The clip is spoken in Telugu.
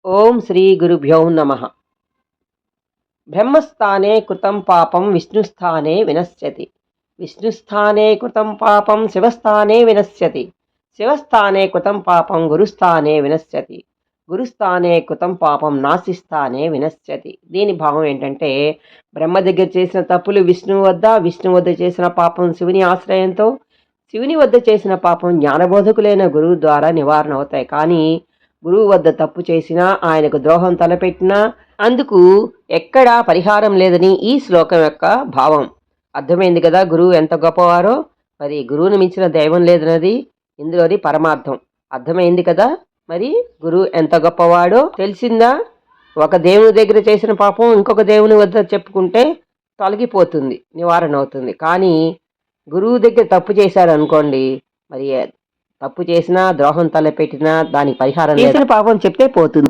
ఓం శ్రీ గురుభ్యో నమః. బ్రహ్మస్థానే కృతం పాపం విష్ణుస్థానే వినశ్యతి. విష్ణుస్థానే కృతం పాపం శివస్థానే వినశ్యతి. శివస్థానే కృతం పాపం గురుస్థానే వినశ్యతి. గురుస్థానే కృతం పాపం నాసిస్థానే వినశ్యతి. దీని భావం ఏంటంటే, బ్రహ్మ దగ్గర చేసిన తప్పులు విష్ణువు వద్ద, విష్ణువు వద్ద చేసిన పాపం శివుని ఆశ్రయంతో, శివుని వద్ద చేసిన పాపం జ్ఞానబోధకులైన గురువు ద్వారా నివారణ అవుతాయి. కానీ గురువు వద్ద తప్పు చేసినా, ఆయనకు ద్రోహం తలపెట్టినా అందుకు ఎక్కడా పరిహారం లేదని ఈ శ్లోకం యొక్క భావం. అర్థమైంది కదా గురువు ఎంత గొప్పవారో. మరి గురువుని మించిన దైవం లేదన్నది ఇందులోని పరమార్థం. అర్థమైంది కదా. మరి గురువు ఎంత గొప్పవాడో తెలిసిందా. ఒక దేవుని దగ్గర చేసిన పాపం ఇంకొక దేవుని వద్ద చెప్పుకుంటే తొలగిపోతుంది, నివారణ అవుతుంది. కానీ గురువు దగ్గర తప్పు చేశారనుకోండి, మరి తప్పు చేసినా, ద్రోహం తలపెట్టినా దానికి పరిహారం లేదు. చేసిన పాపం చెప్తే పోతుంది.